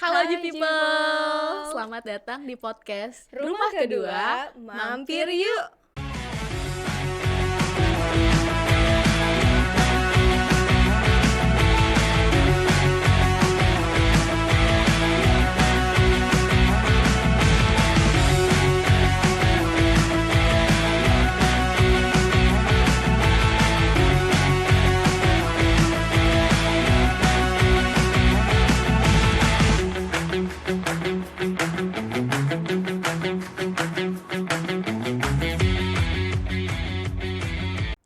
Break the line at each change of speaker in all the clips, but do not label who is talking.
Halo G
Hai
People,
People,
selamat datang di podcast
Rumah Kedua, mampir yuk.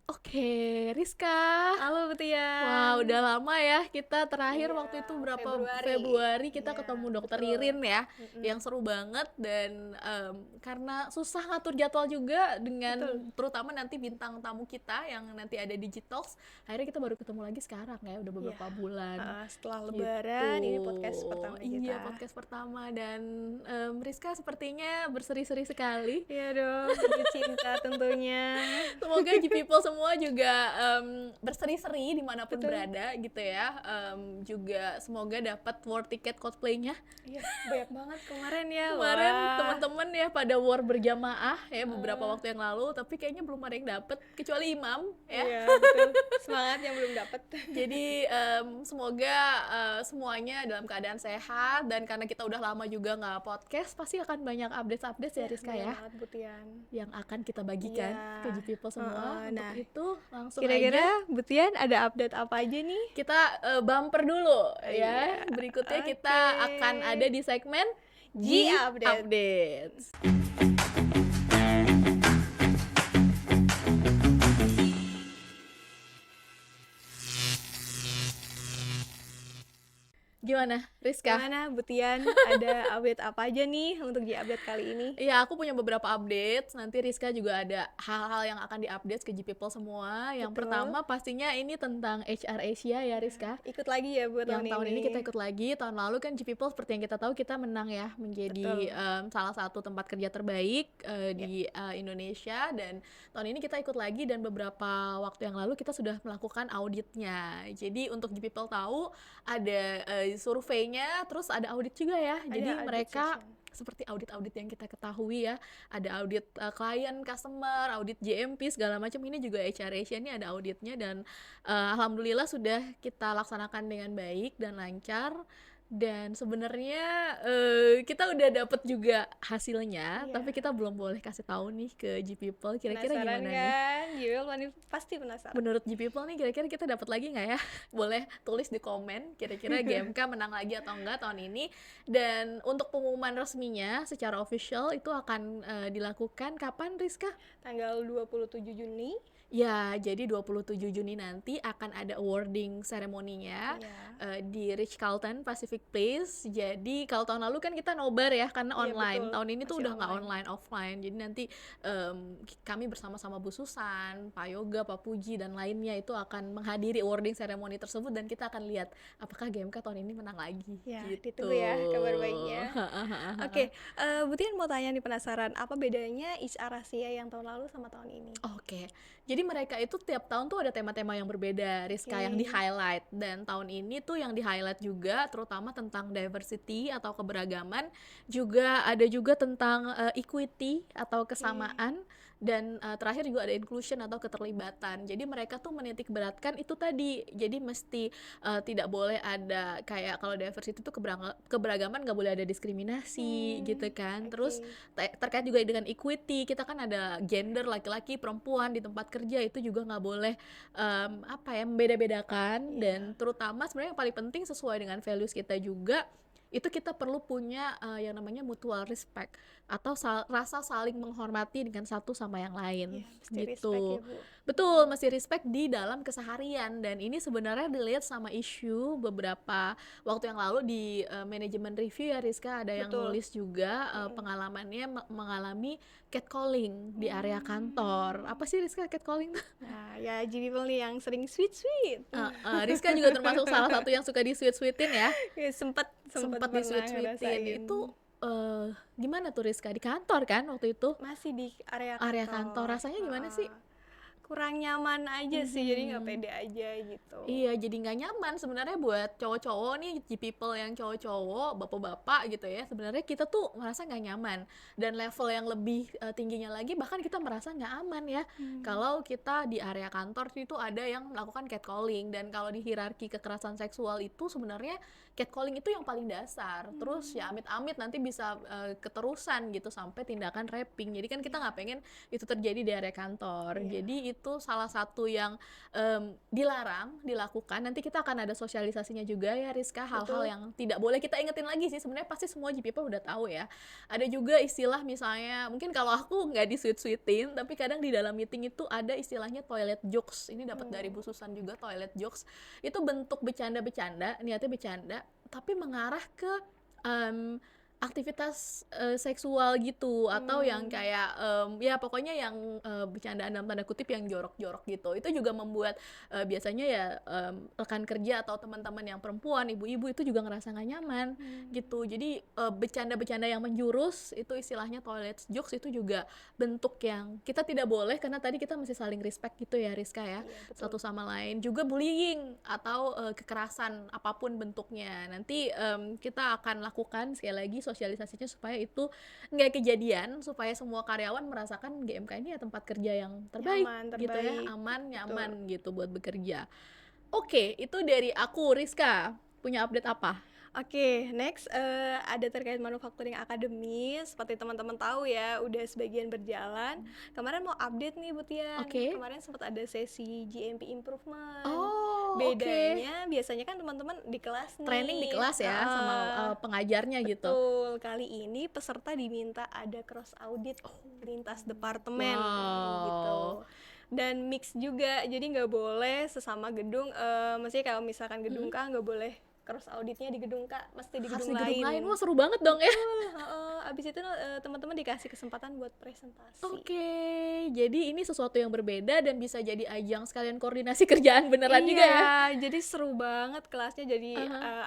Oke, Rizka.
Halo Betian.
Wah, udah lama ya kita terakhir
Iya,
waktu itu berapa
Februari.
kita
Iya,
ketemu dokter
betul.
Ririn ya,
Mm-mm.
yang seru banget dan karena susah ngatur jadwal juga dengan
Betul.
terutama nanti bintang tamu kita yang nanti ada di G-Talks, akhirnya kita baru ketemu lagi sekarang ya, udah beberapa
Iya.
bulan.
Setelah
Gitu.
Lebaran ini podcast pertama kita.
Iya, podcast pertama dan Rizka sepertinya berseri-seri sekali.
Iya dong, penuh cinta tentunya.
Semoga G People semua juga berseri-seri dimanapun
Betul.
berada gitu ya. Juga semoga dapat war ticket cosplaynya.
Iya, banyak banget kemarin ya.
Kemarin
Wah.
teman-teman ya pada war berjamaah ya beberapa waktu yang lalu, tapi kayaknya belum ada yang dapet kecuali Imam ya.
Iya, betul. Semangat yang belum dapet.
Jadi semoga semuanya dalam keadaan sehat, dan karena kita udah lama juga nggak podcast, pasti akan banyak update-update ya Rizka
Banyak
ya,
banget Butian.
yang akan kita bagikan
Iya.
ke G People semua. Untuk
Nah,
itu langsung
Kira-kira
aja
Butian ada update apa aja nih?
kita bumper dulu ya.
Iya.
Berikutnya kita
Oke.
akan ada di segmen
G
Update.
Updates.
Gimana Rizka?
Gimana Butian, ada update apa aja nih untuk di update kali ini?
Iya, aku punya beberapa update. Nanti Rizka juga ada hal-hal yang akan diupdate ke G People semua. Yang
Betul.
pertama pastinya ini tentang HR Asia ya Rizka.
Ikut lagi ya buat
Yang tahun ini kita ikut lagi. Tahun lalu kan G People seperti yang kita tahu kita menang ya, menjadi salah satu tempat kerja terbaik di Indonesia, dan tahun ini kita ikut lagi dan beberapa waktu yang lalu kita sudah melakukan auditnya. Jadi untuk G People tahu ada surveinya, terus ada audit juga ya. Jadi
audit
mereka
session.
seperti audit-audit yang kita ketahui ya, ada audit klien, customer, audit JMP segala macam. Ini juga HR Asia ini ada auditnya, dan alhamdulillah sudah kita laksanakan dengan baik dan lancar. Dan sebenarnya kita udah dapet juga hasilnya,
Iya.
tapi kita belum boleh kasih tahu nih ke G People. Kira-kira
Penasaran
gimana nih?
kan? Jiwil pasti penasaran.
Menurut G People nih, kira-kira kita dapat lagi nggak ya? Boleh tulis di komen kira-kira GMK menang lagi atau enggak tahun ini. Dan untuk pengumuman resminya secara official itu akan dilakukan kapan, Rizka?
Tanggal 27 Juni.
Ya, jadi 27 Juni nanti akan ada awarding seremoninya di Ritz-Carlton Pacific Place. Jadi kalau tahun lalu kan kita nobar ya karena
Iya,
online.
betul.
Tahun ini tuh
Masih
udah nggak
online.
online, offline. Jadi nanti kami bersama-sama Bu Susan, Pak Yoga, Pak Puji dan lainnya itu akan menghadiri awarding seremoni tersebut, dan kita akan lihat apakah GMK tahun ini menang lagi.
Ya,
Gitu.
ditunggu ya kabar baiknya. Oke, Butian mau tanya nih, penasaran apa bedanya HR Asia yang tahun lalu sama tahun ini?
Oke, jadi mereka itu tiap tahun tuh ada tema-tema yang berbeda, Rizka, yang di-highlight. Dan tahun ini tuh yang di-highlight juga terutama tentang diversity atau keberagaman, juga ada juga tentang equity atau kesamaan, dan terakhir juga ada inclusion atau keterlibatan. Jadi mereka tuh menitik beratkan itu tadi, jadi mesti tidak boleh ada kayak kalau diversity itu keberagaman, nggak boleh ada diskriminasi gitu kan. Terus terkait juga dengan equity, kita kan ada gender, laki-laki, perempuan di tempat kerja, itu juga nggak boleh membeda-bedakan. Dan terutama sebenarnya yang paling penting sesuai dengan values kita juga, itu kita perlu punya yang namanya mutual respect atau rasa saling menghormati dengan satu sama yang lain.
Mesti
Gitu.
respect ya, Bu.
Betul, mesti respect di dalam keseharian. Dan ini sebenarnya dilihat sama isu beberapa waktu yang lalu di manajemen review ya Rizka, ada yang
Betul.
nulis juga pengalamannya mengalami catcalling di area kantor. Apa sih Rizka catcalling tuh?
Nah, ya Jiwil nih yang sering sweet.
Rizka juga termasuk salah satu yang suka di sweet-sweetin ya.
Ya, sempet
Sempet
pernah
di sweet-sweetin.
ngerasain.
Itu gimana tuh Rizka? Di kantor kan waktu itu?
Masih di area
Area kantor. Rasanya gimana sih?
kurang nyaman aja sih, jadi nggak pede aja gitu.
Iya, jadi nggak nyaman sebenarnya buat cowok-cowok nih, people yang cowok-cowok, bapak-bapak gitu ya. Sebenarnya kita tuh merasa nggak nyaman dan level yang lebih tingginya lagi bahkan kita merasa nggak aman ya. Kalau kita di area kantor itu ada yang melakukan catcalling dan kalau di hierarki kekerasan seksual itu sebenarnya catcalling itu yang paling dasar. Terus ya amit-amit nanti bisa keterusan gitu sampai tindakan raping. Jadi kan kita nggak pengen itu terjadi di area kantor. Jadi itu salah satu yang dilarang dilakukan. Nanti kita akan ada sosialisasinya juga ya Rizka, hal-hal yang tidak boleh kita ingetin lagi sih. Sebenarnya pasti semua people udah tahu ya. Ada juga istilah misalnya, mungkin kalau aku nggak di-sweet-sweetin, tapi kadang di dalam meeting itu ada istilahnya toilet jokes. Ini dapat dari Bu Susan juga, toilet jokes. Itu bentuk bercanda-bercanda, niatnya bercanda, tapi mengarah ke aktivitas seksual gitu atau yang kayak ya pokoknya yang bercandaan dalam tanda kutip yang jorok-jorok gitu. Itu juga membuat biasanya ya rekan kerja atau teman-teman yang perempuan, ibu-ibu itu juga ngerasa nggak nyaman gitu. Jadi bercanda-bercanda yang menjurus itu istilahnya toilet jokes, itu juga bentuk yang kita tidak boleh karena tadi kita mesti saling respect gitu ya Rizka ya, satu sama lain. Juga bullying atau kekerasan apapun bentuknya. Nanti kita akan lakukan sekali lagi sosialisasinya supaya itu nggak kejadian, supaya semua karyawan merasakan GMK ini ya tempat kerja yang terbaik, gitu ya, aman, nyaman gitu buat bekerja. Oke, itu dari aku. Rizka punya update apa?
Oke, next ada terkait Manufacturing Academy. Seperti teman-teman tahu ya, udah sebagian berjalan. Kemarin mau update nih Bu Tian. Kemarin sempat ada sesi GMP improvement. Bedanya biasanya kan teman-teman di kelas nih,
training di kelas ya sama pengajarnya gitu.
Betul, kali ini peserta diminta ada cross audit lintas departemen gitu. Dan mix juga, jadi nggak boleh sesama gedung, maksudnya kalau misalkan gedung K nggak boleh cross auditnya di gedung K, mesti di gedung lain.
Wah seru banget dong ya.
Abis itu teman-teman dikasih kesempatan buat presentasi.
Jadi ini sesuatu yang berbeda dan bisa jadi ajang sekalian koordinasi kerjaan beneran juga ya.
Jadi seru banget kelasnya, jadi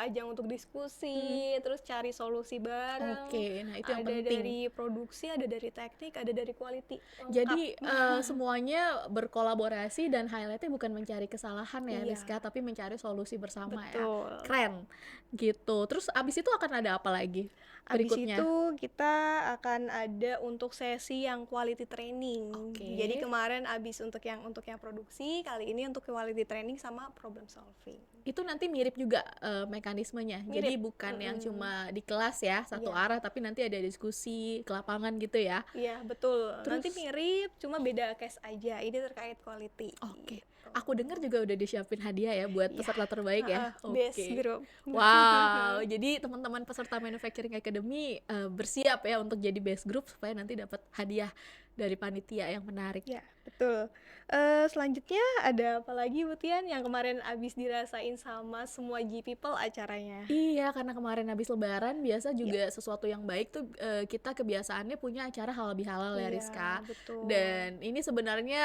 ajang untuk diskusi, terus cari solusi bareng.
Nah itu yang penting.
Ada dari produksi, ada dari teknik, ada dari quality.
Jadi semuanya berkolaborasi dan highlightnya bukan mencari kesalahan ya Rizka, tapi mencari solusi bersama.
Betul.
Ya. Keren gitu. Terus abis itu akan ada apa lagi berikutnya?
Abis itu kita akan ada untuk sesi yang quality training. Jadi kemarin abis untuk yang produksi, kali ini untuk quality training sama problem solving.
Itu nanti mirip juga mekanismenya. Jadi bukan yang cuma di kelas ya satu arah, tapi nanti ada diskusi ke lapangan gitu ya.
Iya betul. Terus, nanti mirip, cuma beda case aja. Ini terkait quality.
Aku dengar juga udah disiapin hadiah ya buat peserta terbaik ya.
Best group.
Wow, jadi teman-teman peserta Manufacturing Academy bersiap ya untuk jadi best group supaya nanti dapat hadiah dari panitia yang menarik.
Ya, betul. Selanjutnya ada apa lagi Bu Tian yang kemarin abis dirasain sama semua G-People acaranya?
Iya, karena kemarin habis lebaran biasa juga sesuatu yang baik tuh kita kebiasaannya punya acara halal bihalal ya Rizka.
Betul.
Dan ini sebenarnya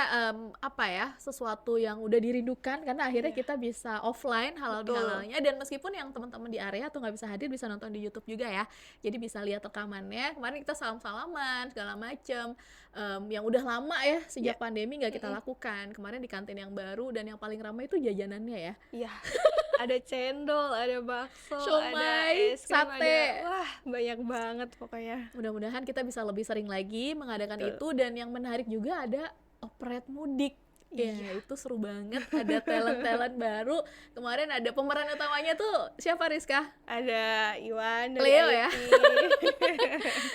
apa ya, sesuatu yang udah dirindukan karena akhirnya kita bisa offline halal bihalalnya, dan meskipun yang teman-teman di area tuh nggak bisa hadir bisa nonton di YouTube juga ya. Jadi bisa lihat rekamannya. Kemarin kita salam-salaman segala macem yang udah lama ya sejak pandemi nggak kita lakukan. Kemarin di kantin yang baru, dan yang paling ramai itu jajanannya ya.
Iya. Ada cendol, ada bakso,
siomay,
ada es krim,
sate.
Wah, banyak banget pokoknya.
Mudah-mudahan kita bisa lebih sering lagi mengadakan itu, dan yang menarik juga ada operate mudik. Ya, itu seru banget. Ada talent-talent baru. Kemarin ada pemeran utamanya tuh siapa Rizka?
Ada Iwan,
Leo ya.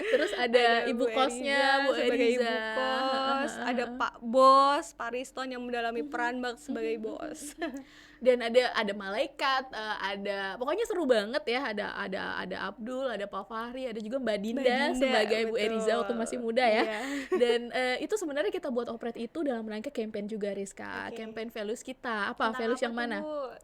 Terus ada ibu kosnya, Bu Eriza.
Ibu kos. Ada Pak Bos, Pak Riston yang mendalami peran Bak sebagai bos.
Dan ada malaikat, ada pokoknya seru banget ya. Ada Abdul, ada Pak Fahri, ada juga Mbak Dinda sebagai Bu Eriza waktu masih muda ya. Dan itu sebenarnya kita buat operate itu dalam rangka campaign juga Rizka. Campaign values kita. Apa values yang mana?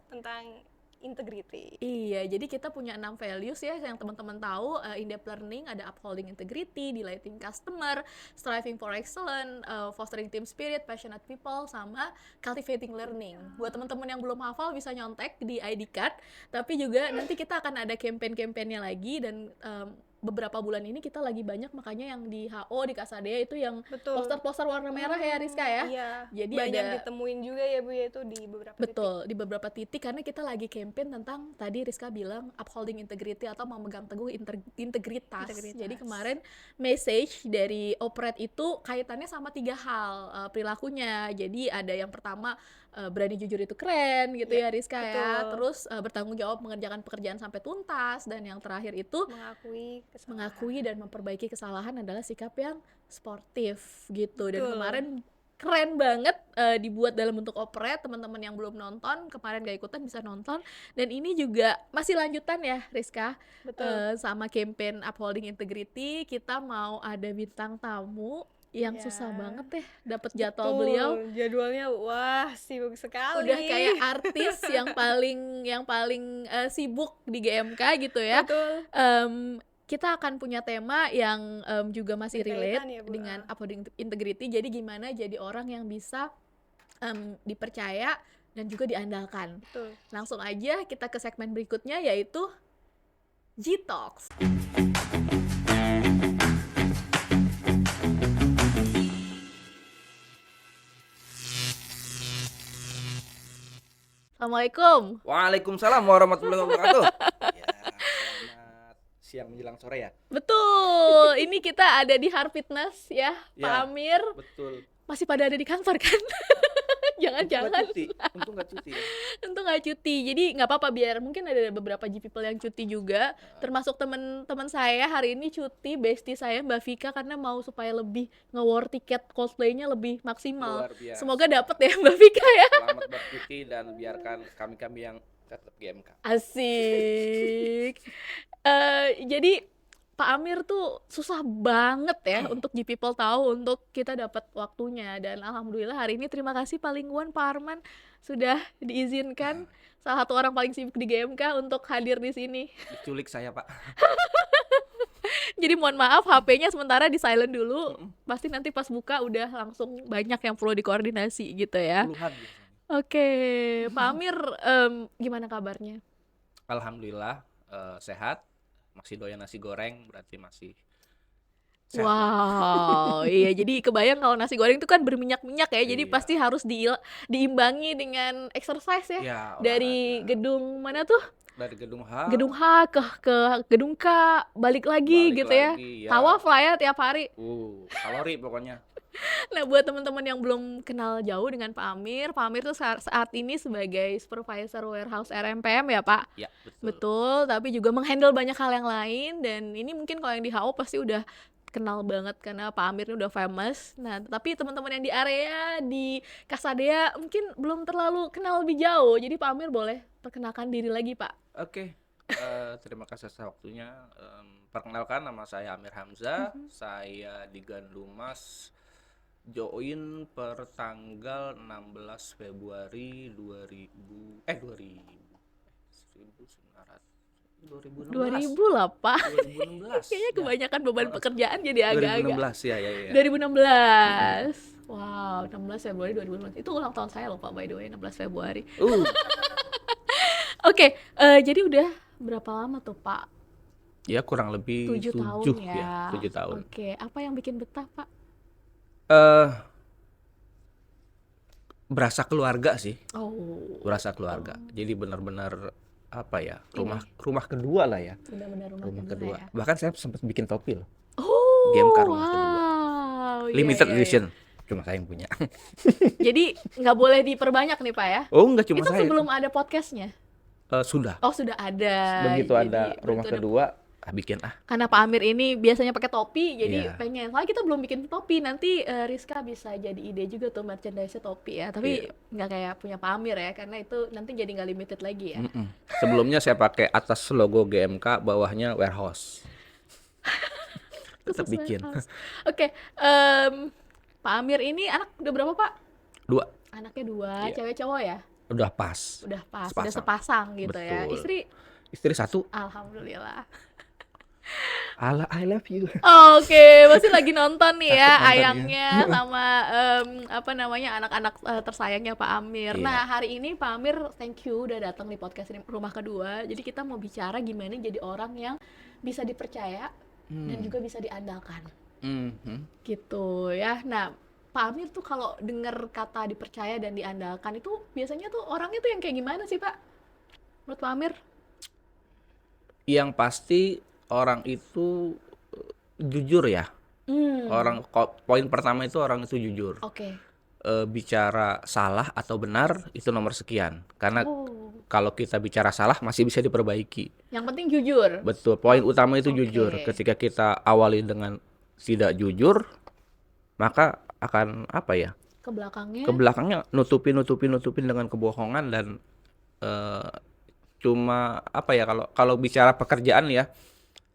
Tentang integrity.
Iya, jadi kita punya 6 values ya yang teman-teman tahu. In-depth learning, ada upholding integrity, delighting customer, striving for excellence, fostering team spirit, passionate people, sama cultivating learning. Buat teman-teman yang belum hafal bisa nyontek di ID card, tapi juga nanti kita akan ada campaign-campaignnya lagi, dan beberapa bulan ini kita lagi banyak makanya yang di HO di Kasadea itu yang
Betul.
poster-poster warna merah ya Rizka ya.
Iya.
Jadi
banyak
ada
ditemuin juga ya Bu ya itu di beberapa titik.
betul di beberapa titik karena kita lagi campaign tentang tadi Rizka bilang upholding integrity atau memegang teguh integritas. Jadi kemarin message dari Operate itu kaitannya sama 3 hal perilakunya. Jadi ada yang pertama berani jujur itu keren gitu ya Rizka ya.
betul.
Terus bertanggung jawab mengerjakan pekerjaan sampai tuntas, dan yang terakhir itu mengakui dan memperbaiki kesalahan adalah sikap yang sportif gitu. Dan
Betul.
kemarin keren banget dibuat dalam bentuk Operate. Teman-teman yang belum nonton kemarin gak ikutan bisa nonton, dan ini juga masih lanjutan ya Rizka.
Betul.
Sama campaign Upholding Integrity kita mau ada bintang tamu yang
Ya.
susah banget ya dapat jadwal
Betul.
beliau.
Jadwalnya wah sibuk sekali.
Udah kayak artis yang paling sibuk di GMK gitu ya.
Betul.
Kita akan punya tema yang juga masih relate
Berkaitan ya, Bu.
dengan upholding integrity. Jadi gimana jadi orang yang bisa dipercaya dan juga diandalkan.
Betul.
Langsung aja kita ke segmen berikutnya, yaitu G-Talks. Assalamualaikum.
Waalaikumsalam warahmatullahi wabarakatuh. Ya, selamat siang menjelang sore ya.
Betul, ini kita ada di Har Fitness ya, Pak
Ya.
Amir.
Betul.
Masih pada ada di kantor kan? Jangan-jangan.
Untung nggak cuti.
Tentu nggak cuti, jadi nggak apa-apa, biar mungkin ada beberapa G-People yang cuti juga, termasuk teman-teman saya hari ini cuti, bestie saya Mbak Vika, karena mau supaya lebih nge-war tiket Coldplay-nya lebih maksimal.
Luar biasa.
Semoga dapet ya Mbak Vika ya.
Selamat bercuti dan biarkan kami yang tetap GMK.
Asik. Jadi Pak Amir tuh susah banget ya untuk G-People tahu, untuk kita dapat waktunya, dan alhamdulillah hari ini terima kasih Pak Lingguan, Pak Arman sudah diizinkan, salah satu orang paling sibuk di GMK, untuk hadir di sini.
Diculik saya, Pak.
Jadi mohon maaf, HP-nya sementara di silent dulu. Pasti nanti pas buka udah langsung banyak yang perlu dikoordinasi gitu ya.
Puluhan biasanya.
Oke, Pak Amir, gimana kabarnya?
Alhamdulillah sehat. Masih doyan nasi goreng, berarti masih sehat.
Wow, iya, jadi kebayang kalau nasi goreng itu kan berminyak-minyak ya, jadi
Iya.
pasti harus diimbangi dengan exercise ya.
Ya,
Dari
olahraga.
gedung mana tuh?
Dari gedung H.
Gedung H ke gedung K, balik lagi
Balik
gitu ya.
lagi, ya.
Tawaf lah ya tiap hari.
Kalori pokoknya.
Nah, buat teman-teman yang belum kenal jauh dengan Pak Amir tuh saat ini sebagai Supervisor Warehouse RMPM ya Pak.
Ya, betul.
Betul, tapi juga menghandle banyak hal yang lain, dan ini mungkin kalau yang di HO pasti udah kenal banget karena Pak Amir ini udah famous. Nah, tapi teman-teman yang di area di Kasadea mungkin belum terlalu kenal lebih jauh. Jadi Pak Amir boleh perkenalkan diri lagi, Pak.
Oke, terima kasih atas waktunya. Perkenalkan, nama saya Amir Hamzah. Saya di Gandumas, join per tanggal 16 Februari 2000 1900
2000 lah, Pak.
2016.
Kayaknya kebanyakan beban pekerjaan jadi agak-agak.
2016 ya.
2016. Wow, 16 Februari 2016. Itu ulang tahun saya loh, Pak, by the way, 16 Februari. Oke, jadi udah berapa lama tuh, Pak?
Ya kurang lebih
7 tahun
7
ya.
ya, 7 tahun.
Oke, apa yang bikin betah, Pak?
Berasa keluarga sih.
Oh,
Berasa keluarga. Jadi benar-benar apa ya? Rumah kedua lah ya.
benar-benar
Rumah
kedua
kedua.
ya.
Bahkan saya sempat bikin topi loh.
Oh,
GMK rumah kedua.
wow. Iya,
Limited
iya, iya.
edition. Cuma saya yang punya.
Jadi nggak boleh diperbanyak nih, Pak ya?
Oh, enggak cuma
Itu
saya.
sebelum ada podcastnya?
Sudah.
Oh, sudah ada.
Begitu
Jadi,
ada rumah
begitu ada-
kedua, bikin
Karena Pak Amir ini biasanya pakai topi, jadi
Iya.
pengen. Soalnya kita belum bikin topi, nanti Rizka bisa jadi ide juga tuh merchandise topi ya. Tapi
Iya.
nggak kayak punya Pak Amir ya, karena itu nanti jadi nggak limited lagi ya.
Sebelumnya saya pakai atas logo GMK, bawahnya warehouse. Tetap
Khusus
bikin.
warehouse. Oke, Pak Amir ini anak udah berapa, Pak?
2.
Anaknya 2,
Iya.
cewek cowok ya?
Udah pas.
Udah pas,
Sepasang.
udah sepasang gitu ya.
Betul.
Istri,
Istri 1.
alhamdulillah.
Ala, I love you.
Oke, masih lagi nonton nih ya
Takut nonton,
ayangnya sama apa namanya anak-anak tersayangnya Pak Amir.
Iya.
Nah, hari ini Pak Amir, thank you udah datang di podcast ini, rumah kedua. Jadi kita mau bicara gimana jadi orang yang bisa dipercaya dan juga bisa diandalkan.
Mhm.
Gitu ya. Nah, Pak Amir tuh kalau dengar kata dipercaya dan diandalkan itu biasanya tuh orangnya tuh yang kayak gimana sih, Pak? Menurut Pak Amir?
Yang pasti orang itu jujur ya.
Hmm,
Poin pertama itu orang itu jujur.
oke.
Bicara salah atau benar itu nomor sekian. Karena
Oh,
kalau kita bicara salah masih bisa diperbaiki.
yang penting jujur.
Betul. Poin
Oh,
utama itu jujur.
oke.
Ketika kita awali dengan tidak jujur, maka akan apa ya?
Ke belakangnya,
Ke belakangnya nutupin dengan kebohongan dan eh, cuma apa ya, kalau kalau bicara pekerjaan ya,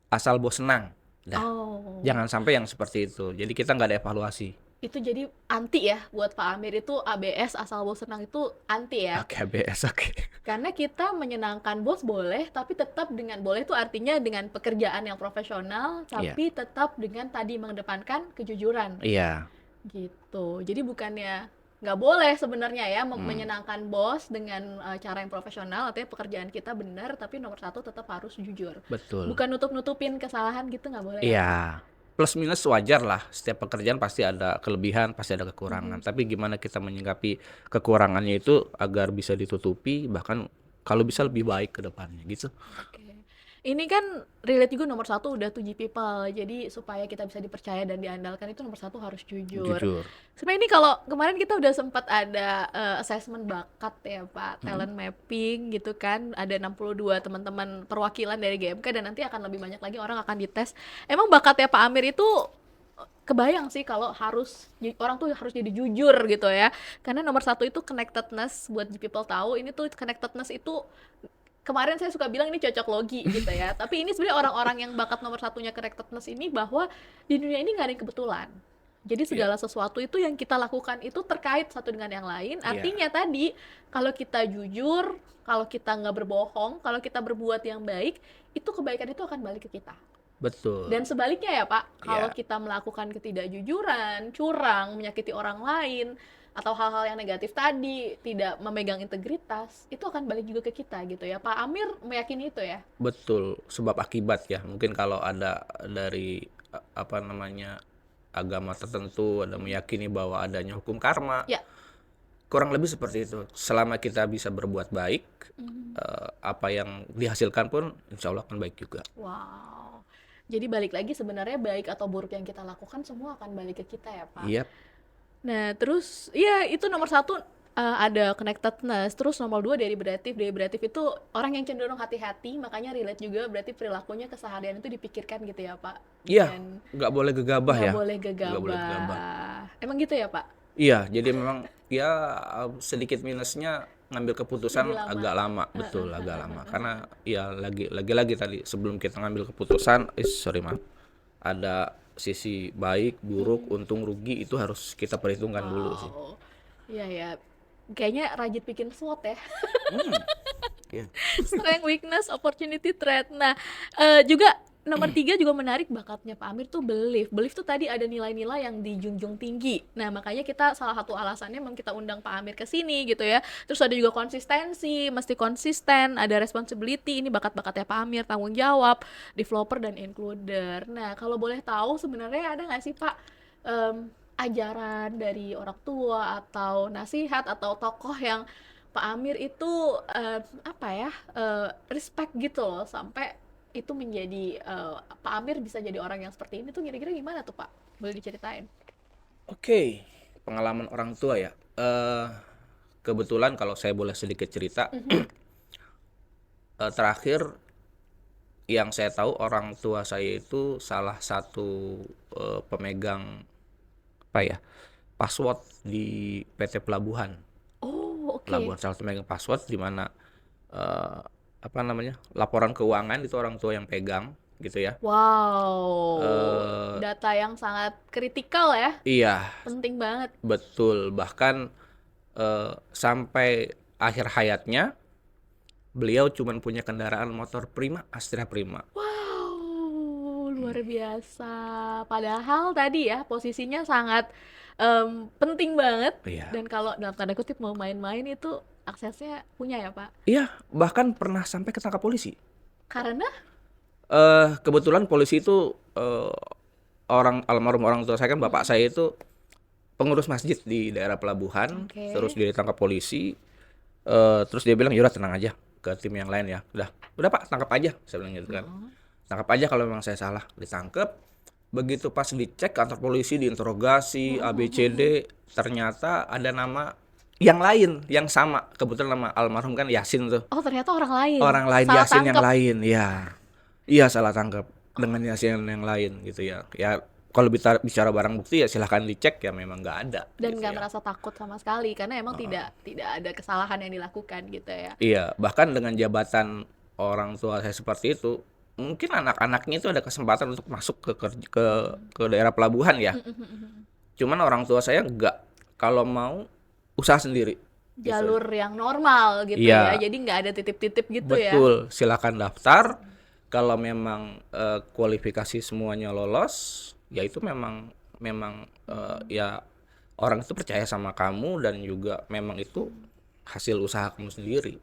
asal bos senang. Dah,
oh,
jangan sampai yang seperti itu. Jadi kita nggak ada evaluasi.
itu jadi anti ya buat Pak Amir itu ABS asal bos senang itu anti ya.
Oke, ABS, oke.
Karena kita menyenangkan bos boleh, tapi tetap dengan boleh itu artinya dengan pekerjaan yang profesional,
Iya,
tapi tetap dengan tadi mengedepankan kejujuran.
iya.
Gitu. Jadi bukannya nggak boleh sebenarnya ya
Hmm,
menyenangkan bos dengan cara yang profesional, artinya pekerjaan kita benar, tapi nomor satu tetap harus jujur.
betul.
Bukan nutup-nutupin kesalahan gitu nggak boleh ya, Pak?
Iya. Plus minus wajar lah. Setiap pekerjaan pasti ada kelebihan, pasti ada
Mhm.
kekurangan. Tapi gimana kita menyikapi kekurangannya itu agar bisa ditutupi, bahkan kalau bisa lebih baik ke depannya gitu.
Oke. Ini kan relate juga nomor satu udah to people. Jadi supaya kita bisa dipercaya dan diandalkan itu nomor satu harus jujur.
Jujur.
Sebenarnya ini kalau kemarin kita udah sempat ada assessment bakat ya Pak,
Mm-mm.
talent mapping gitu kan. Ada 62 teman-teman perwakilan dari GMK dan nanti akan lebih banyak lagi orang akan dites. Emang bakatnya Pak Amir itu kebayang sih kalau orang tuh harus jadi jujur gitu ya. Karena nomor satu itu connectedness, buat people tahu ini tuh connectedness itu kemarin saya suka bilang ini cocok logi gitu ya. Tapi ini sebenarnya orang-orang yang bakat nomor satunya connectedness ini bahwa di dunia ini nggak ada yang kebetulan. Jadi
Iya,
segala sesuatu itu yang kita lakukan itu terkait satu dengan yang lain.
iya,
Artinya tadi kalau kita jujur, kalau kita nggak berbohong, kalau kita berbuat yang baik, itu kebaikan itu akan balik ke kita.
betul.
Dan sebaliknya ya Pak, kalau
Iya,
kita melakukan ketidakjujuran, curang, menyakiti orang lain, atau hal-hal yang negatif tadi, tidak memegang integritas, itu akan balik juga ke kita gitu ya. Pak Amir meyakini itu ya?
betul. Sebab akibat ya. Mungkin kalau ada dari apa namanya, agama tertentu ada meyakini bahwa adanya hukum karma.
Ya.
Kurang lebih seperti itu. Selama kita bisa berbuat baik, apa yang dihasilkan pun insya Allah akan baik juga.
Wow. Jadi balik lagi sebenarnya baik atau buruk yang kita lakukan semua akan balik ke kita ya Pak.
Iya,
Nah terus ya itu nomor satu ada connectedness. Terus nomor dua deliberatif. Deliberatif itu orang yang cenderung hati-hati, makanya relate juga berarti perilakunya keseharian itu dipikirkan gitu ya Pak.
iya,
Dan
nggak boleh gegabah
nggak
ya,
boleh
nggak boleh gegabah.
gegabah. Emang gitu ya Pak?
Iya, jadi memang ya sedikit minusnya ngambil
Jadi
keputusan
lama.
agak lama, betul agak lama. Karena ya lagi tadi sebelum kita ngambil keputusan, sorry maaf, ada sisi baik, buruk, untung, rugi itu harus kita perhitungkan dulu sih.
Wow. Iya ya. Kayaknya rajin bikin SWOT ya.
Hmm, iya.
Strength, weakness, opportunity, threat. Nah, juga nomor tiga juga menarik bakatnya Pak Amir tuh belief. Belief tuh tadi ada nilai-nilai yang dijunjung tinggi. Nah, makanya kita salah satu alasannya memang kita undang Pak Amir ke sini gitu ya. Terus ada juga konsistensi, mesti konsisten, ada responsibility, ini bakat-bakatnya Pak Amir, tanggung jawab, developer dan includer. Nah, kalau boleh tahu sebenarnya ada nggak sih Pak ajaran dari orang tua atau nasihat atau tokoh yang Pak Amir itu apa ya respect gitu loh sampai itu menjadi Pak Amir bisa jadi orang yang seperti ini tuh kira-kira gimana tuh Pak? Boleh diceritain?
Oke, pengalaman orang tua ya. Kebetulan kalau saya boleh sedikit cerita, terakhir yang saya tahu orang tua saya itu salah satu pemegang apa ya, password di PT Pelabuhan.
Oh, oke.
Pelabuhan salah satu pemegang password di mana eh, apa namanya, laporan keuangan itu orang tua yang pegang gitu ya.
Wow,
Eh,
data yang sangat kritikal ya,
iya,
penting banget.
betul. Bahkan sampai akhir hayatnya beliau cuma punya kendaraan motor Prima, Astra Prima.
Wow, luar biasa. Padahal tadi ya posisinya sangat penting banget
Iya.
dan kalau dalam tanda kutip mau main-main itu aksesnya punya ya Pak.
Iya, bahkan pernah sampai ketangkap polisi.
Karena
Kebetulan polisi itu almarhum orang tua saya kan bapak saya itu pengurus masjid di daerah pelabuhan,
Oke.
terus dia ditangkap polisi, terus dia bilang, "Yaudah tenang aja ke tim yang lain ya." Udah Pak, tangkap aja, saya bilang gitu kan. Tangkap aja kalau memang saya salah, ditangkap. Begitu pas dicek kantor polisi, diinterogasi, ABCD, ternyata ada nama yang lain, yang sama. Kebetulan nama almarhum kan Yasin tuh.
Oh, ternyata orang lain.
Orang lain,
Salah
Yasin yang
tangkep.
lain, ya. Iya salah tangkap dengan Yasin yang lain gitu ya. Ya kalau bicara barang bukti ya silahkan dicek ya memang nggak ada.
Dan
gitu
nggak
ya.
merasa takut sama sekali karena emang tidak ada kesalahan yang dilakukan gitu ya.
Iya, bahkan dengan jabatan orang tua saya seperti itu, mungkin anak-anaknya itu ada kesempatan untuk masuk ke daerah pelabuhan ya. Cuman orang tua saya nggak, kalau mau usaha sendiri. Gitu.
Jalur yang normal gitu
Iya.
ya. Jadi nggak ada titip-titip gitu ya.
Betul, silakan daftar. Kalau memang kualifikasi semuanya lolos, ya itu memang ya orang itu percaya sama kamu dan juga memang itu hasil usaha kamu sendiri.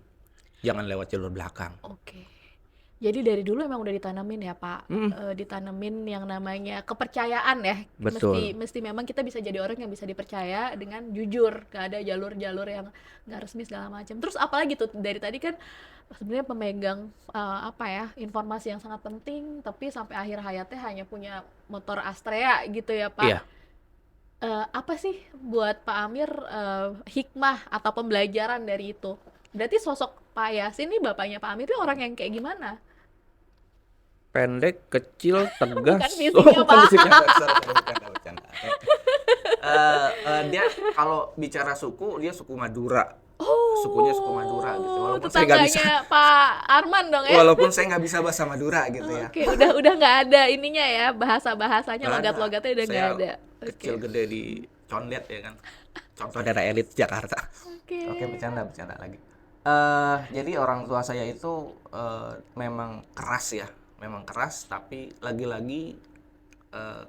Jangan lewat jalur belakang.
Oke. Jadi dari dulu emang udah ditanamin ya Pak, ditanamin yang namanya kepercayaan ya.
Betul.
Mesti memang kita bisa jadi orang yang bisa dipercaya dengan jujur, gak ada jalur-jalur yang nggak resmi segala macam. Terus apalagi tuh dari tadi kan sebenarnya pemegang apa ya informasi yang sangat penting, tapi sampai akhir hayatnya hanya punya motor Astrea gitu ya Pak.
Iya.
Apa sih buat Pak Amir hikmah atau pembelajaran dari itu? Berarti sosok Pak Yasin ini bapaknya Pak Amir itu orang yang kayak gimana?
Pendek, kecil, tegas.
Bukan fisiknya,
bukan
Pak.
fisiknya. Bercanda. Dia kalau bicara suku, dia suku Madura. Sukunya suku Madura gitu. Walaupun saya nggak bisa,
Tetangganya Pak Arman dong ya.
walaupun saya nggak bisa bahasa Madura gitu ya.
Oke, udah nggak ada ininya ya, bahasanya
Nggak ada.
logat-logatnya udah nggak
Saya
ada.
kecil gede di Condet ya kan. Contoh daerah elit Jakarta.
Oke.
Oke, bercanda lagi. Jadi orang tua saya itu memang keras ya, memang keras, tapi lagi-lagi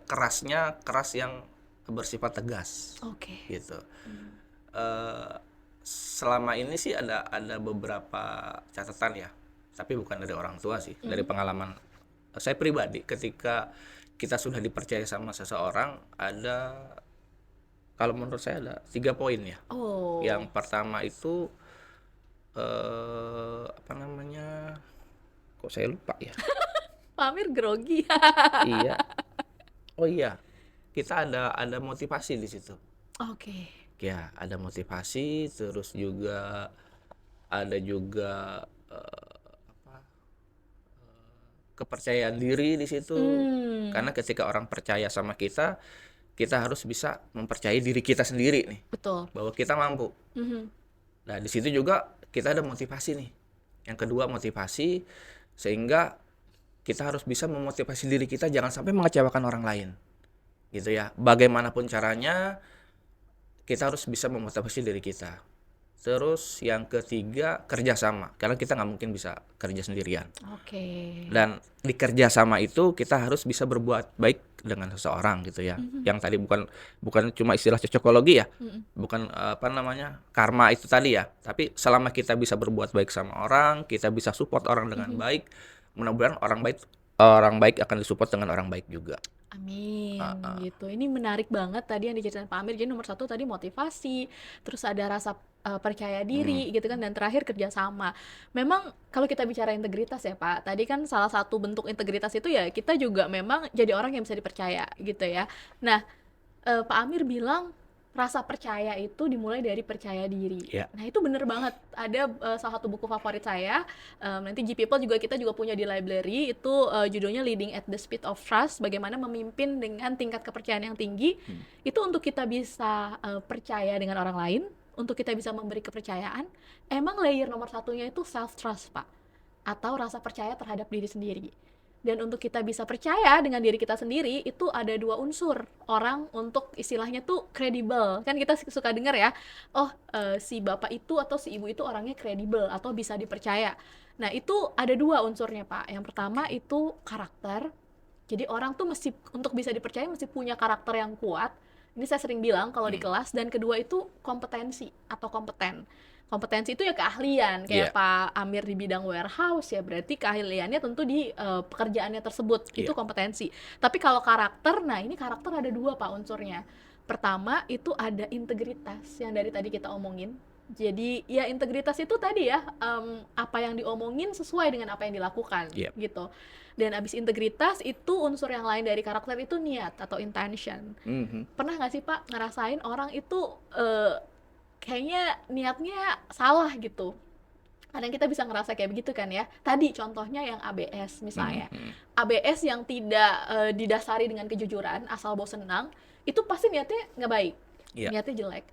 kerasnya keras yang bersifat tegas,
Oke.
gitu. Selama ini sih ada beberapa catatan ya, tapi bukan dari orang tua sih, dari pengalaman saya pribadi. Ketika kita sudah dipercaya sama seseorang, ada, kalau menurut saya ada 3 poin ya.
Oh.
Yang pertama itu apa namanya? Kok saya lupa ya?
Pak Amir grogi.
Iya. Oh iya. Kita ada motivasi di situ.
Oke.
Ya, ada motivasi, terus juga ada juga kepercayaan diri di situ. Karena ketika orang percaya sama kita, kita harus bisa mempercayai diri kita sendiri nih,
Betul.
bahwa kita mampu. Nah, di situ juga kita ada motivasi nih. Yang kedua, motivasi, sehingga kita harus bisa memotivasi diri kita jangan sampai mengecewakan orang lain. Gitu ya. Bagaimanapun caranya, kita harus bisa memotivasi diri kita. Terus yang ketiga, kerjasama. Karena kita nggak mungkin bisa kerja sendirian.
Oke.
Dan di kerjasama itu kita harus bisa berbuat baik dengan seseorang gitu ya. Yang tadi bukan cuma istilah cocokologi ya, bukan apa namanya karma itu tadi ya. Tapi selama kita bisa berbuat baik sama orang, kita bisa support orang dengan baik, mudah-mudahan orang baik akan disupport dengan orang baik juga.
Amin, gitu. Ini menarik banget tadi yang diceritain Pak Amir. Jadi nomor 1 tadi motivasi, terus ada rasa percaya diri gitu kan, dan terakhir kerjasama. Memang kalau kita bicara integritas ya Pak, tadi kan salah satu bentuk integritas itu ya kita juga memang jadi orang yang bisa dipercaya gitu ya. Nah, Pak Amir bilang rasa percaya itu dimulai dari percaya diri.
Ya.
Nah itu bener banget. Ada salah satu buku favorit saya, nanti G People kita juga punya di library, itu judulnya Leading at the Speed of Trust, bagaimana memimpin dengan tingkat kepercayaan yang tinggi. Itu untuk kita bisa percaya dengan orang lain, untuk kita bisa memberi kepercayaan. Emang layer nomor 1-nya itu self trust Pak, atau rasa percaya terhadap diri sendiri. Dan untuk kita bisa percaya dengan diri kita sendiri, itu ada 2 unsur orang untuk istilahnya tuh kredibel. Kan kita suka dengar ya, si bapak itu atau si ibu itu orangnya kredibel atau bisa dipercaya. Nah itu ada 2 unsurnya Pak. Yang pertama itu karakter. Jadi orang tuh mesti, untuk bisa dipercaya mesti punya karakter yang kuat. Ini saya sering bilang kalau di kelas. Dan kedua itu kompetensi atau kompeten. Kompetensi itu ya keahlian, kayak
Iya.
Pak Amir di bidang warehouse ya berarti keahliannya tentu di pekerjaannya tersebut, itu
Iya.
kompetensi. Tapi kalau karakter, nah ini karakter ada dua Pak unsurnya. Pertama itu ada integritas yang dari tadi kita omongin. Jadi ya integritas itu tadi ya apa yang diomongin sesuai dengan apa yang dilakukan
Yep.
gitu. Dan abis integritas itu unsur yang lain dari karakter itu niat atau intention.
Mhm.
Pernah nggak sih Pak ngerasain orang itu kayaknya niatnya salah gitu? Kadang kita bisa ngerasa kayak begitu kan ya. Tadi contohnya yang ABS misalnya.
Mhm.
ABS yang tidak didasari dengan kejujuran, asal mau senang, itu pasti niatnya nggak baik,
Iya.
niatnya jelek.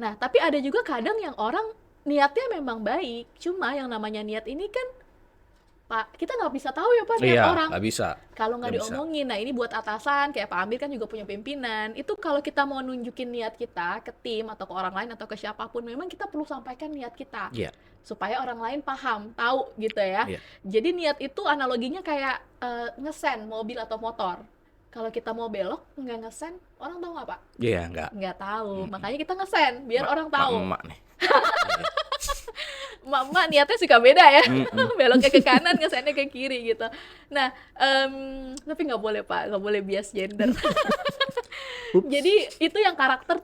Nah, tapi ada juga kadang yang orang niatnya memang baik, cuma yang namanya niat ini kan, Pak, kita nggak bisa tahu ya Pak niat
Iya,
orang.
nggak bisa.
Kalau nggak
Nggak bisa.
diomongin, nah ini buat atasan, kayak Pak Amir kan juga punya pimpinan. Itu kalau kita mau nunjukin niat kita ke tim atau ke orang lain atau ke siapapun, memang kita perlu sampaikan niat kita
Iya.
supaya orang lain paham, tahu gitu ya.
Iya.
Jadi niat itu analoginya kayak ngesen mobil atau motor. Kalau kita mau belok nggak ngesen, orang tahu nggak Pak?
Iya, nggak.
Nggak tahu. Makanya kita ngesen biar orang tahu.
Emak nih.
Emak-emak niatnya suka beda ya.
Mm-mm.
Beloknya ke kanan, ngesennya ke kiri gitu. Nah, tapi nggak boleh Pak, nggak boleh bias gender. Jadi itu yang karakter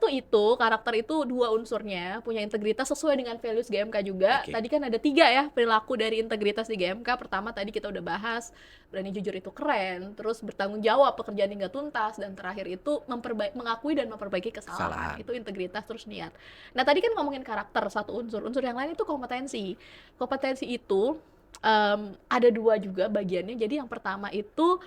itu dua unsurnya, punya integritas sesuai dengan values GMK juga.
Oke.
Tadi kan ada 3 ya perilaku dari integritas di GMK. Pertama tadi kita udah bahas, berani jujur itu keren, terus bertanggung jawab pekerjaan hingga tuntas, dan terakhir itu mengakui dan memperbaiki kesalahan.
Kesalahan.
Itu integritas terus niat. Nah tadi kan ngomongin karakter satu unsur yang lain itu kompetensi. Kompetensi itu ada 2 juga bagiannya. Jadi yang pertama itu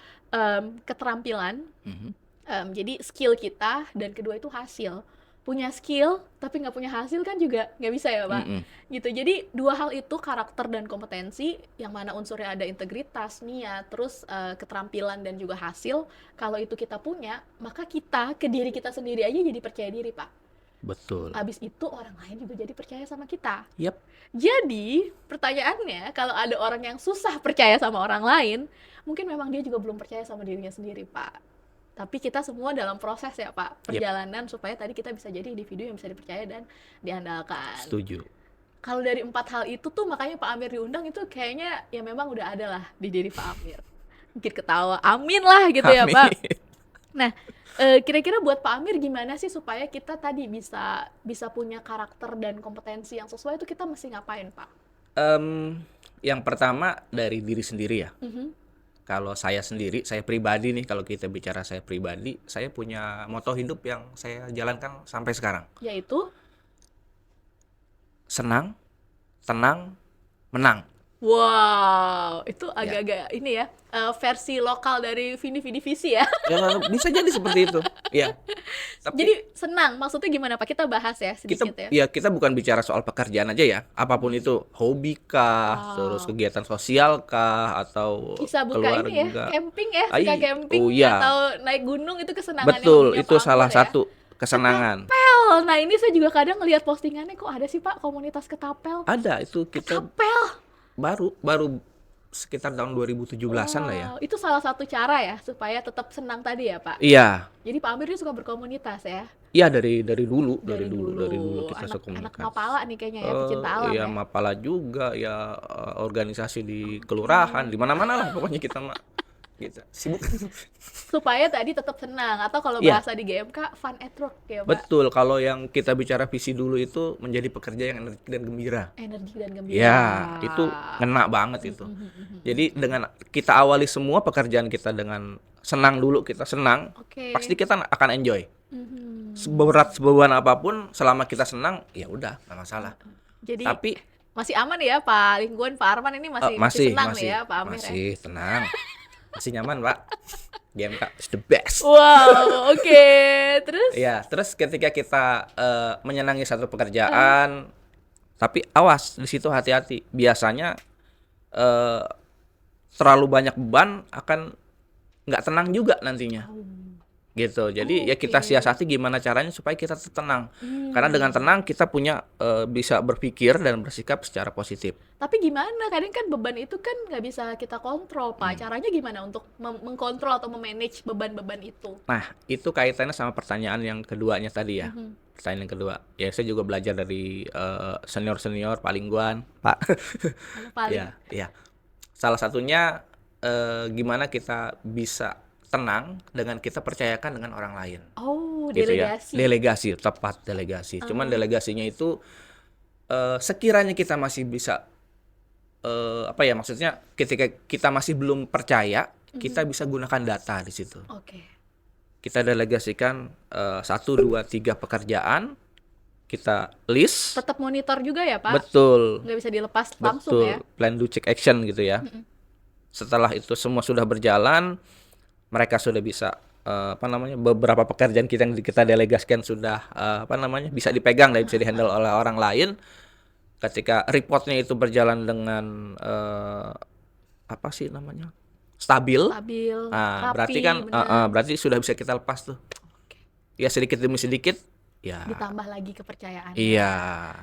keterampilan.
Mhm.
Jadi skill kita, dan kedua itu hasil. Punya skill tapi nggak punya hasil kan juga nggak bisa ya Pak.
Mm-mm.
Gitu. Jadi 2 hal itu, karakter dan kompetensi, yang mana unsurnya ada integritas, niat, terus keterampilan dan juga hasil. Kalau itu kita punya, maka kita ke diri kita sendiri aja jadi percaya diri Pak.
Betul.
Abis itu orang lain juga jadi percaya sama kita.
Yap.
Jadi pertanyaannya, kalau ada orang yang susah percaya sama orang lain, mungkin memang dia juga belum percaya sama dirinya sendiri Pak. Tapi kita semua dalam proses ya Pak, perjalanan supaya tadi kita bisa jadi individu yang bisa dipercaya dan diandalkan.
Setuju.
Kalau dari 4 hal itu tuh makanya Pak Amir diundang, itu kayaknya ya memang udah ada lah di diri Pak Amir. Mungkin ketawa, amin lah gitu ya Pak.
Amin.
Nah, kira-kira buat Pak Amir gimana sih supaya kita tadi bisa punya karakter dan kompetensi yang sesuai, itu kita mesti ngapain Pak?
Yang pertama dari diri sendiri ya.
Mhm.
Kalau saya sendiri, saya pribadi nih, kalau kita bicara saya pribadi, saya punya moto hidup yang saya jalankan sampai sekarang.
Yaitu,
Senang, tenang, menang.
wow, itu agak-agak ini ya, versi lokal dari Vini Visi ya.
Ya, bisa jadi seperti itu. Ya. Tapi
Jadi senang, maksudnya gimana Pak? Kita bahas ya
kita
sedikit ya.
kita bukan bicara soal pekerjaan aja ya. Apapun itu, hobi kah, terus kegiatan sosial kah, atau
Bisa buka ini ya,
keluarga.
camping ya, suka
Ai,
camping
oh iya.
atau naik gunung, itu kesenangan yang
Betul,
punya
itu
Pak
salah
Amir ya.
satu kesenangan.
Ketapel, nah ini saya juga kadang ngelihat postingannya, kok ada sih Pak komunitas ketapel?
Ada itu kita
Ketapel.
baru sekitar tahun 2017-an lah ya.
Wow, itu salah satu cara ya supaya tetap senang tadi ya Pak.
Iya.
Jadi Pak Amir ini suka berkomunitas ya.
Iya dari dulu kita
Anak
sekomunikasi.
Mapala nih kayaknya ya, pecinta alam
Iya,
ya.
Mapala juga ya, organisasi di kelurahan, di mana-mana lah pokoknya kita mah. Gitu. Sibuk.
Supaya tadi tetap senang, atau kalau
Iya.
bahasa di GMK fun at work ya Pak.
Betul, kalau yang kita bicara visi dulu itu menjadi pekerja yang energi dan gembira.
Energi dan gembira.
Ya, itu ngena banget itu. Jadi dengan kita awali semua pekerjaan kita dengan senang dulu, kita senang,
Oke.
pasti kita akan enjoy.
Mhm.
Seberat apapun selama kita senang, ya udah, nggak masalah.
Jadi
Tapi
masih aman ya Pak Lingkungan, Pak Arman ini masih senang nih ya Pak Amir ya.
masih tenang, masih nyaman Pak. GMK is the best.
Wow, oke. Terus?
Ya, terus ketika kita menyenangi satu pekerjaan, tapi awas di situ hati-hati. Biasanya terlalu banyak beban akan nggak tenang juga nantinya. gitu. Jadi ya kita
Oke.
siasati gimana caranya supaya kita tetap tenang. Karena dengan tenang kita punya bisa berpikir dan bersikap secara positif.
Tapi gimana? Kadang kan beban itu kan nggak bisa kita kontrol, Pak.
Hmm.
Caranya gimana untuk mengkontrol atau memanage beban-beban itu?
Nah, itu kaitannya sama pertanyaan yang keduanya tadi ya.
Mhm.
Pertanyaan yang kedua. Ya saya juga belajar dari senior-senior palingguan, Pak.
Kalau paling
Ya, ya. Salah satunya gimana kita bisa tenang dengan kita percayakan dengan orang lain.
oh,
Gitu ya.
delegasi.
Delegasi, tepat delegasi. Cuman delegasinya itu sekiranya kita masih bisa apa ya maksudnya ketika kita masih belum percaya, kita bisa gunakan data di situ.
Oke.
Kita delegasikan 1, 2, 3 pekerjaan, kita list.
Tetap monitor juga ya, Pak?
Betul.
Nggak bisa dilepas langsung ya?
Betul. Plan, do, check, action gitu ya. Setelah itu semua sudah berjalan, mereka sudah bisa apa namanya beberapa pekerjaan kita yang kita delegasikan sudah apa namanya bisa dipegang dan bisa dihandle oleh orang lain. Ketika reportnya itu berjalan dengan apa sih namanya stabil,
Stabil,
nah,
rapi,
berarti kan
benar.
berarti sudah bisa kita lepas tuh. Ya sedikit demi sedikit, ya.
Ditambah lagi kepercayaan.
Iya,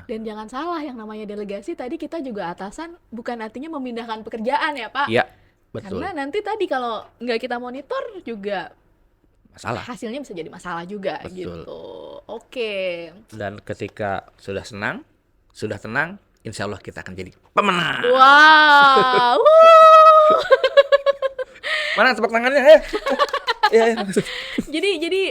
Dan jangan salah, yang namanya delegasi tadi kita juga atasan bukan artinya memindahkan pekerjaan ya, Pak.
iya, betul.
Karena nanti tadi kalau nggak kita monitor juga
Masalah.
hasilnya bisa jadi masalah juga
Betul.
gitu. Oke.
Dan ketika sudah senang, sudah tenang, insya Allah kita akan jadi pemenang.
Wow. Wuh.
Mana tepuk tangannya? Iya, iya.
Jadi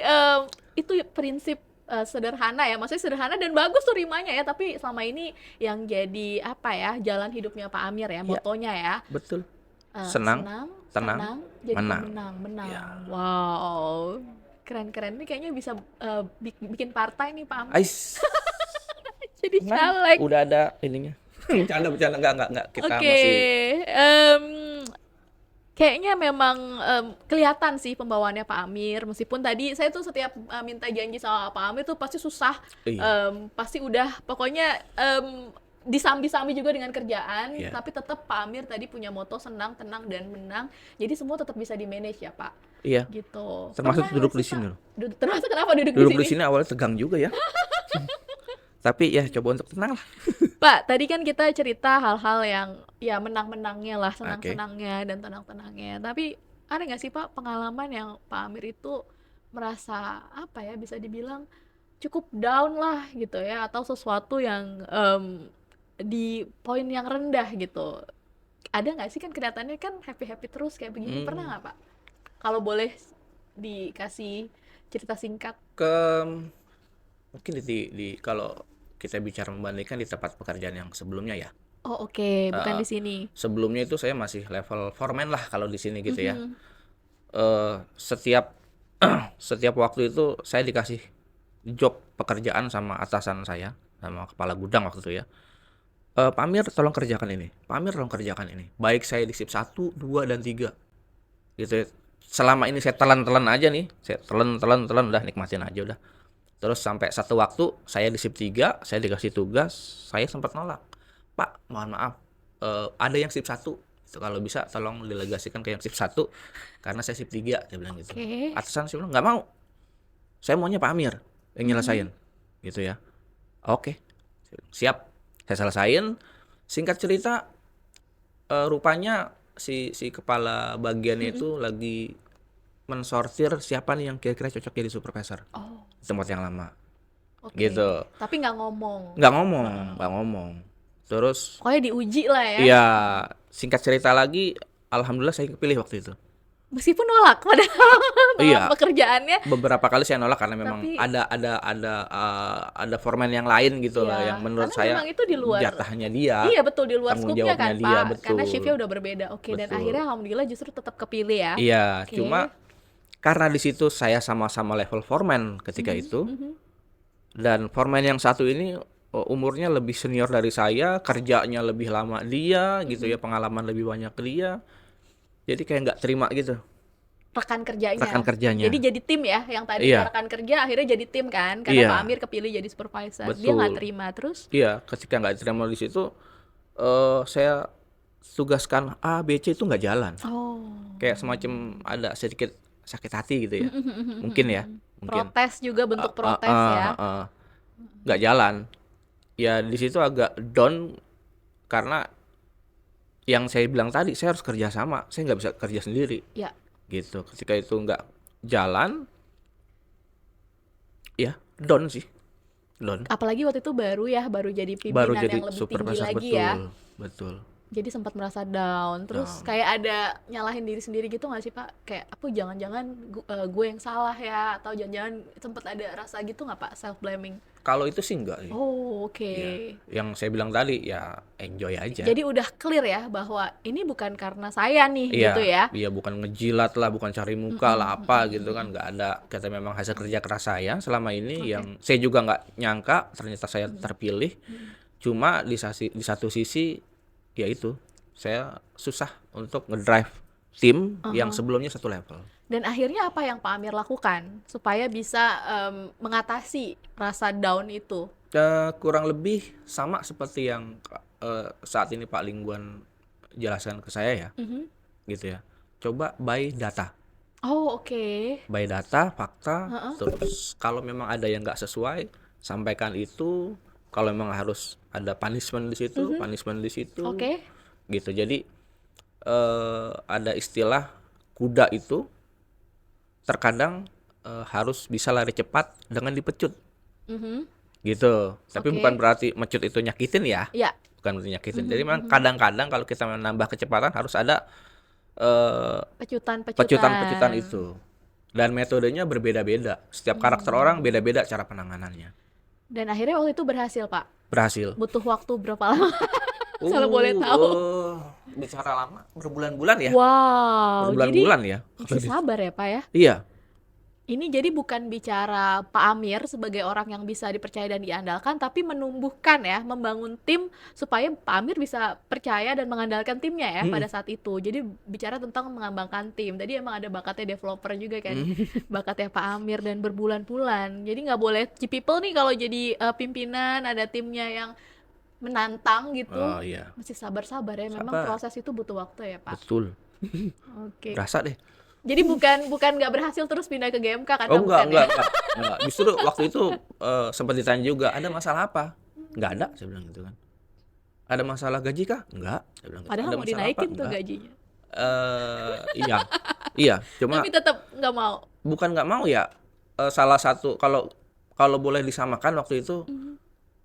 itu prinsip sederhana ya, maksudnya sederhana dan bagus tuh rimanya ya, tapi selama ini yang jadi apa ya jalan hidupnya Pak Amir ya, motonya ya,
Betul.
eh,
Senang,
tenang,
tenang,
jadi
menang.
menang.
Ya.
Wow, keren-keren nih kayaknya bisa bikin partai nih Pak Amir,
Ais.
jadi
Nah,
caleg.
udah ada ininya. Bercanda enggak. Kita
Oke,
masih
em, kayaknya memang kelihatan sih pembawaannya Pak Amir. Meskipun tadi saya tuh setiap minta janji sama Pak Amir tuh pasti susah,
iya.
pasti udah pokoknya disambi-sambi juga dengan kerjaan.
Iya.
Tapi tetap Pak Amir tadi punya moto senang, tenang dan menang. Jadi semua tetap bisa di manage ya Pak.
Iya.
Gitu.
Termasuk
Pernah
duduk
nggak
di
sih,
sini
Pak?
loh.
Termasuk kenapa duduk
Duduk
di
di
sini?
sini awalnya tegang juga ya. Tapi ya coba untuk tenang lah.
Pak, tadi kan kita cerita hal-hal yang ya menang-menangnya lah, senang-senangnya dan tenang-tenangnya. Tapi ada nggak sih Pak pengalaman yang Pak Amir itu merasa apa ya bisa dibilang cukup down lah gitu ya, atau sesuatu yang di poin yang rendah gitu. Ada nggak sih, kan kelihatannya kan happy-happy terus kayak begini, pernah nggak Pak? Kalau boleh dikasih cerita singkat.
Mungkin di kalau kita bicara membandingkan di tempat pekerjaan yang sebelumnya ya.
Oh oke, bukan
Eh,
di sini.
Sebelumnya itu saya masih level foreman lah kalau di sini gitu ya.
Mhm.
Setiap setiap waktu itu saya dikasih job pekerjaan sama atasan saya, sama kepala gudang waktu itu ya. Pak Amir tolong kerjakan ini. Pak Amir tolong kerjakan ini. Baik saya di shift 1, 2 dan 3. Gitu ya. Selama ini saya telan-telan aja nih. Saya telan udah nikmatin aja udah. Terus sampai satu waktu saya di shift 3, saya dikasih tugas, saya sempat nolak. Pak, mohon maaf. Ada yang shift 1. Itu kalau bisa tolong delegasikan ke yang shift 1 karena saya shift 3, saya bilang gitu.
Oke.
Atasan saya bilang enggak mau. Saya maunya Pak Amir yang nyelesain. Gitu ya. Oke. Siap. Saya selesain. Singkat cerita rupanya si kepala bagiannya itu lagi mensortir siapa nih yang kira-kira cocok jadi supervisor
Oh,
di tempat yang lama.
oke.
Gitu.
Tapi nggak ngomong.
Nggak ngomong. Terus
Pokoknya diuji lah ya.
iya, singkat cerita lagi, alhamdulillah saya kepilih waktu itu.
Meskipun nolak padahal
Iya.
pekerjaannya.
Beberapa kali saya nolak karena memang
Tapi-
ada foreman yang lain gitu lah
Iya,
yang menurut
karena
saya
memang itu di luar.
jatahnya dia.
Iya betul, di luar
tanggung
skupnya kan
jawabnya dia,
Pak. Karena
betul.
shiftnya udah berbeda. Oke, dan
Betul.
akhirnya alhamdulillah justru tetap kepilih ya.
Iya,
Oke.
cuma karena di situ saya sama-sama level foreman ketika itu, dan foreman yang satu ini umurnya lebih senior dari saya, kerjanya lebih lama dia, gitu ya, pengalaman lebih banyak dia, jadi kayak nggak terima gitu.
Rekan kerjanya.
Rekan kerjanya.
Jadi jadi tim ya, yang tadi
Iya.
rekan kerja akhirnya jadi tim kan, karena
Iya.
Pak Amir kepilih jadi supervisor. Dia
Betul.
nggak terima terus.
Iya, ketika nggak terima di situ, saya tugaskan A, B, C itu nggak jalan.
Oh.
Kayak semacam ada sedikit sakit hati gitu ya. Mungkin ya, mungkin.
Protes juga, bentuk protes ya.
Nggak jalan. Ya di situ agak down karena yang saya bilang tadi, saya harus kerja sama, saya nggak bisa kerja sendiri
Ya.
gitu. Ketika itu nggak jalan, ya down sih, down.
Apalagi waktu itu baru jadi
Baru
pimpinan
jadi
yang lebih tinggi
supervisor,
lagi
betul,
ya.
betul.
Jadi sempat merasa down. Terus kayak ada nyalahin diri sendiri gitu nggak sih Pak? Kayak apa jangan-jangan gue yang salah ya, atau jangan-jangan sempat ada rasa gitu nggak Pak, self blaming?
Kalau itu sih enggak sih.
Oh, oke.
Ya, yang saya bilang tadi ya enjoy aja.
Jadi udah clear ya bahwa ini bukan karena saya nih
Iya,
gitu ya.
iya, bukan ngejilat lah, bukan cari muka lah apa gitu kan, nggak ada. Kata memang hasil kerja keras saya selama ini yang saya juga nggak nyangka ternyata saya terpilih. Cuma di satu sisi ya itu saya susah untuk ngedrive tim yang sebelumnya satu level.
Dan akhirnya apa yang Pak Amir lakukan supaya bisa mengatasi rasa down itu?
Kurang lebih sama seperti yang saat ini Pak Lingguan jelaskan ke saya ya, gitu ya. Coba by data.
Oh, oke.
By data, fakta, terus kalau memang ada yang nggak sesuai, sampaikan itu. Kalau memang harus ada punishment di situ, punishment di situ.
Oke.
Gitu. Jadi ada istilah kuda itu terkadang harus bisa lari cepat dengan dipecut. Gitu. Tapi
Oke.
bukan berarti mecut itu nyakitin ya.
Ya.
Bukan berarti nyakitin. Jadi memang kadang-kadang kalau kita menambah kecepatan harus ada pecutan itu. Dan metodenya berbeda-beda. Setiap karakter orang beda-beda cara penanganannya.
Dan akhirnya waktu itu berhasil Pak.
Berhasil.
Butuh waktu berapa lama? Kalau boleh tahu.
Bicara lama, berbulan-bulan ya.
Wow. Jadi
Berbulan-bulan ya.
masih sabar ya Pak ya.
Iya.
Ini jadi bukan bicara Pak Amir sebagai orang yang bisa dipercaya dan diandalkan, tapi menumbuhkan ya, membangun tim supaya Pak Amir bisa percaya dan mengandalkan timnya ya pada saat itu. Jadi bicara tentang mengembangkan tim. Tadi emang ada bakatnya developer juga kan, bakatnya Pak Amir dan berbulan-bulan. Jadi nggak boleh people nih kalau jadi pimpinan ada timnya yang menantang gitu,
Oh iya.
mesti sabar-sabar ya. Memang
Sabar.
proses itu butuh waktu ya Pak.
Betul.
Oke.
Berasa deh.
Jadi bukan nggak berhasil terus pindah ke GMK kan?
Oh
bukan ya?
enggak. Justru waktu itu sempat ditanya juga, ada masalah apa? Enggak ada, saya bilang gitu kan. Ada masalah gaji kah? Enggak, saya bilang gitu.
Padahal
Ada
mau
masalah
dinaikin
apa?
tuh
Enggak.
gajinya.
Iya. Iya, cuma
Tapi tetap nggak mau.
bukan nggak mau ya. Salah satu kalau boleh disamakan waktu itu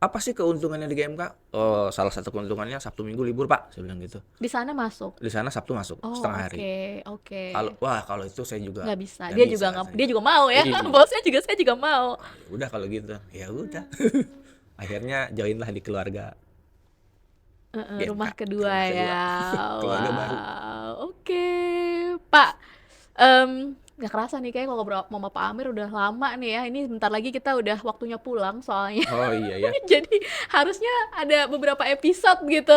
apa sih keuntungannya di GMK? Oh, salah satu keuntungannya Sabtu Minggu libur, Pak, saya bilang gitu.
Di sana masuk.
Di sana Sabtu masuk
Oh,
setengah hari.
oke.
Kalau itu saya juga
Nggak bisa.
nggak
Dia
bisa,
juga nggak,
saya.
dia juga mau ya.
Iya.
Bosnya juga saya juga mau.
Udah kalau gitu, ya udah. Akhirnya join lah di keluarga. GMK.
Rumah kedua
Rumah kedua.
ya.
Keluarga baru.
Oke, Pak. Nggak kerasa nih kayak kalau ngobrol sama Pak Amir udah lama nih ya. Ini bentar lagi kita udah waktunya pulang soalnya.
Oh iya ya.
Jadi harusnya ada beberapa episode gitu.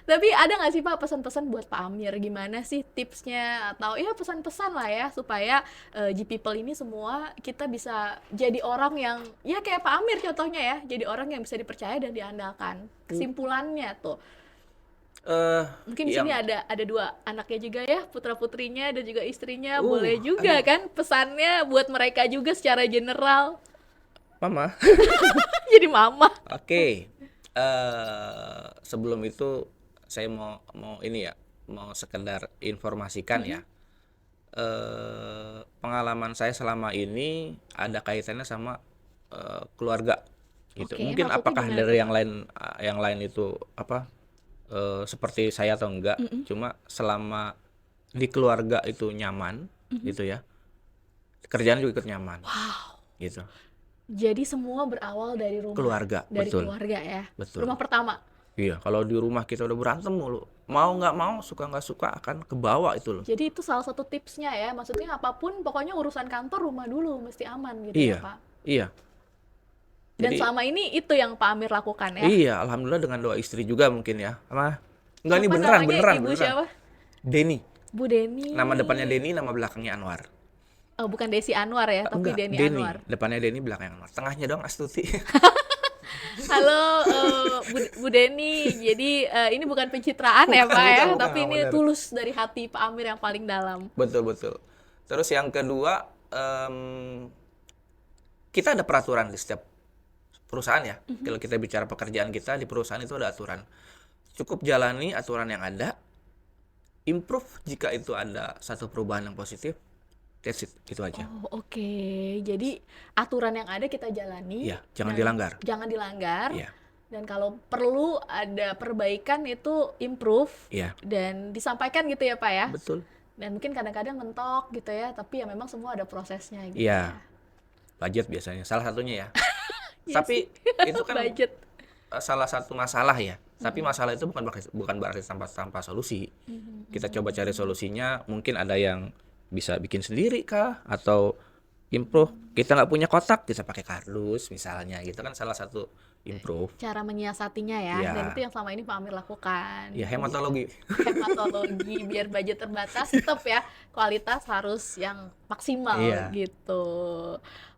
Tapi ada nggak sih Pak pesan-pesan buat Pak Amir? Gimana sih tipsnya atau ya pesan-pesan lah ya supaya G-People ini semua kita bisa jadi orang yang ya kayak Pak Amir contohnya ya, jadi orang yang bisa dipercaya dan diandalkan. Kesimpulannya tuh. Mungkin di sini ada dua anaknya juga ya, putra-putrinya dan juga istrinya. Boleh juga kan pesannya buat mereka juga secara general.
Mama.
Jadi mama.
Oke. Sebelum itu saya mau ini ya, mau sekedar informasikan ya. Pengalaman saya selama ini ada kaitannya sama keluarga gitu.
Oke,
Mungkin
maksudnya
apakah
gimana
dari
tuh,
yang lain itu apa seperti saya atau enggak? Cuma selama di keluarga itu nyaman gitu ya. Kerjaan juga ikut nyaman.
Wow.
Gitu.
Jadi semua berawal dari rumah.
Keluarga,
Dari
betul.
keluarga ya.
Betul.
Rumah pertama.
Iya, kalau di rumah kita udah berantem mulu, mau nggak mau, suka nggak suka akan kebawa itu loh.
Jadi itu salah satu tipsnya ya. Maksudnya apapun pokoknya urusan kantor rumah dulu mesti aman gitu
Iya,
ya Pak.
iya.
Dan
Jadi
selama ini itu yang Pak Amir lakukan ya.
iya, alhamdulillah dengan doa istri juga mungkin ya. Apa? Enggak, ini
Apa
beneran,
namanya?
beneran,
Ibu
beneran.
siapa?
Denny.
Bu Deni.
Nama depannya Denny, nama belakangnya Anwar.
Oh, bukan Desi Anwar ya, tapi
Enggak,
Deni
Denny.
Anwar.
Depannya Denny, belakangnya Anwar. Tengahnya dong Astuti.
Halo Bu Deni. Jadi ini bukan pencitraan ya Pak ya,
bukan,
tapi ini
bener.
tulus dari hati Pak Amir yang paling dalam.
Betul, betul. Terus yang kedua, kita ada peraturan di setiap perusahaan ya. Kalau kita bicara pekerjaan kita di perusahaan itu ada aturan. Cukup jalani aturan yang ada, improve jika itu ada satu perubahan yang positif. That's it, itu aja.
Oh, oke. Jadi aturan yang ada kita jalani.
Iya, jangan
dan
dilanggar.
Jangan dilanggar.
Iya,
Dan kalau perlu ada perbaikan itu improve
iya,
dan disampaikan gitu ya Pak ya.
betul.
Dan mungkin kadang-kadang mentok gitu ya, tapi ya memang semua ada prosesnya gitu
Iya,
ya.
budget biasanya salah satunya ya.
Iya
Tapi itu kan
Budget.
salah satu masalah ya. Tapi masalah itu bukan berarti tanpa solusi. Kita coba cari solusinya. Mungkin ada yang bisa bikin sendiri kah, atau improve. Kita nggak punya kotak, kita pakai kardus misalnya. Gitu kan salah satu improve.
Cara menyiasatinya ya,
Iya.
dan itu yang selama ini Pak Amir lakukan.
Ya hematologi.
Hematologi biar budget terbatas tetap ya kualitas harus yang maksimal
Iya.
gitu.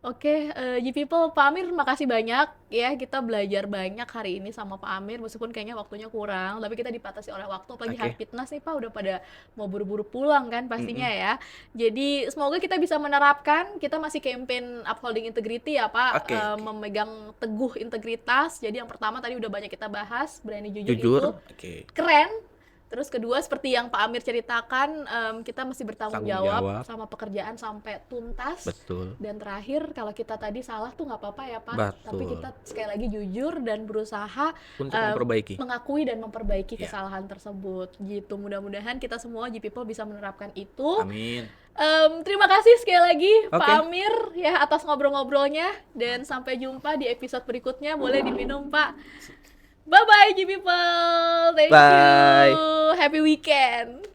Oke, G-People, Pak Amir makasih banyak ya, kita belajar banyak hari ini sama Pak Amir meskipun kayaknya waktunya kurang, tapi kita dibatasi oleh waktu, apalagi
Oke.
Hard Fitness nih Pak udah pada mau buru-buru pulang kan pastinya ya. Jadi semoga kita bisa menerapkan, kita masih campaign upholding integrity ya Pak,
Oke.
memegang teguh integritas. Jadi yang pertama tadi udah banyak kita bahas, berani jujur itu
Jujur. Oke.
keren. Terus kedua seperti yang Pak Amir ceritakan, kita mesti bertanggung
Tanggung
jawab
jawab.
sama pekerjaan sampai tuntas.
Betul.
Dan terakhir kalau kita tadi salah tuh nggak apa-apa ya Pak, tapi
Betul.
kita sekali lagi jujur dan berusaha
Untuk
eh,
memperbaiki.
mengakui dan memperbaiki
Ya.
kesalahan tersebut gitu. Mudah-mudahan kita semua G-People bisa menerapkan itu.
Amin.
Terima kasih sekali lagi Pak
Oke.
Amir ya atas ngobrol-ngobrolnya, dan sampai jumpa di episode berikutnya. Boleh diminum Pak. Bye bye G-People. Thank
Bye.
you. Happy weekend.